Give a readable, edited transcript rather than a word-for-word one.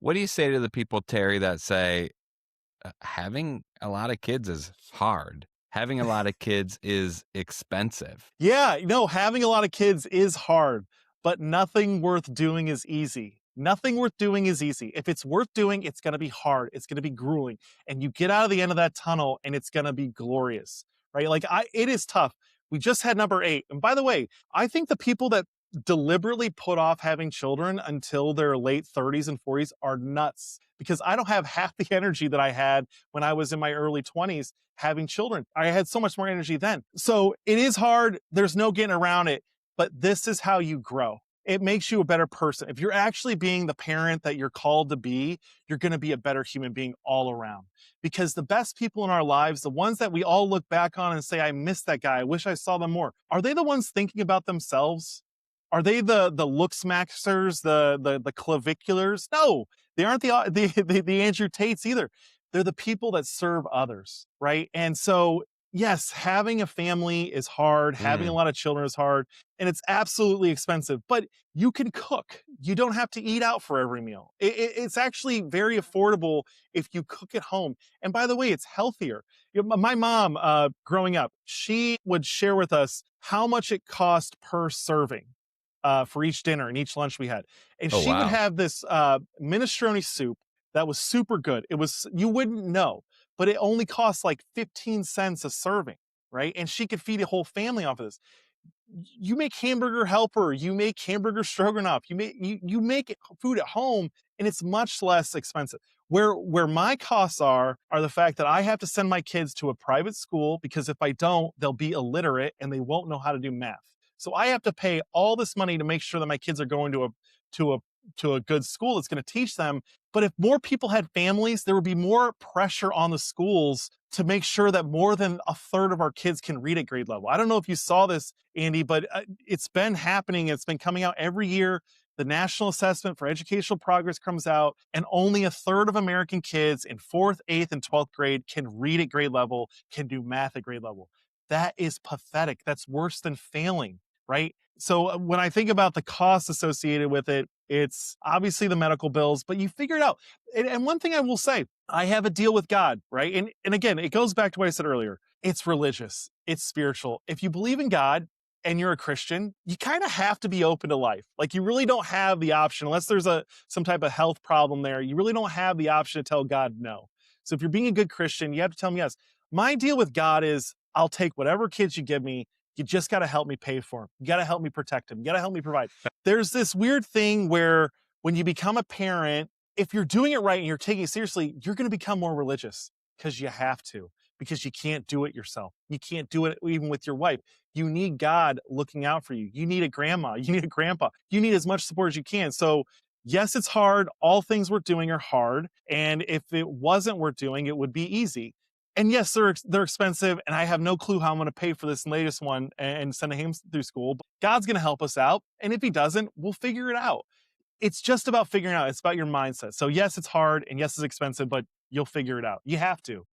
What do you say to the people, Terry, that say having a lot of kids is hard? Having a lot of kids is expensive. Yeah, having a lot of kids is hard, but nothing worth doing is easy. Nothing worth doing is easy. If it's worth doing, it's going to be hard. It's going to be grueling. And you get out of the end of that tunnel and it's going to be glorious, right? It is tough. We just had number 8. And by the way, I think the people that deliberately put off having children until their late 30s and 40s are nuts because I don't have half the energy that I had when I was in my early 20s having children. I had so much more energy then. So it is hard. There's no getting around it, but this is how you grow. It makes you a better person. If you're actually being the parent that you're called to be, you're going to be a better human being all around. Because the best people in our lives, the ones that we all look back on and say, I miss that guy. I wish I saw them more. Are they the ones thinking about themselves? Are they the looks maxers, the claviculars? No, they aren't the Andrew Tates either. They're the people that serve others, right? And so, yes, having a family is hard. Having a Mm. lot of children is hard, and it's absolutely expensive. But you can cook. You don't have to eat out for every meal. It's actually very affordable if you cook at home. And by the way, it's healthier. My mom, growing up, she would share with us how much it cost per serving for each dinner and each lunch we had. And Oh, she would wow. have this minestrone soup that was super good. It was, you wouldn't know, but it only cost like 15 cents a serving, right? And she could feed a whole family off of this. You make hamburger helper, you make hamburger stroganoff, you make food at home, and it's much less expensive. Where my costs are the fact that I have to send my kids to a private school because if I don't, they'll be illiterate and they won't know how to do math. So I have to pay all this money to make sure that my kids are going to a to a good school that's going to teach them. But if more people had families, there would be more pressure on the schools to make sure that more than a third of our kids can read at grade level. I don't know if you saw this, Andy, but it's been happening. It's been coming out every year. The National Assessment for Educational Progress comes out, and only a third of American kids in 4th, 8th, and 12th grade can read at grade level, can do math at grade level. That is pathetic. That's worse than failing, right? So when I think about the costs associated with it, it's obviously the medical bills, but you figure it out. And one thing I will say, I have a deal with God, right? And again, it goes back to what I said earlier. It's religious, it's spiritual. If you believe in God and you're a Christian, you kind of have to be open to life. Like you really don't have the option, unless there's some type of health problem there, you really don't have the option to tell God no. So if you're being a good Christian, you have to tell him yes. My deal with God is I'll take whatever kids you give me. You just got to help me pay for them. You got to help me protect them. You got to help me provide. There's this weird thing where when you become a parent, if you're doing it right and you're taking it seriously, you're going to become more religious because you have to, because you can't do it yourself. You can't do it even with your wife. You need God looking out for you. You need a grandma. You need a grandpa. You need as much support as you can. So, yes, it's hard. All things worth doing are hard. And if it wasn't worth doing, it would be easy. And yes, they're expensive, and I have no clue how I'm going to pay for this latest one and sending him through school. But God's going to help us out, and if He doesn't, we'll figure it out. It's just about figuring out. It's about your mindset. So yes, it's hard, and yes, it's expensive, but you'll figure it out. You have to.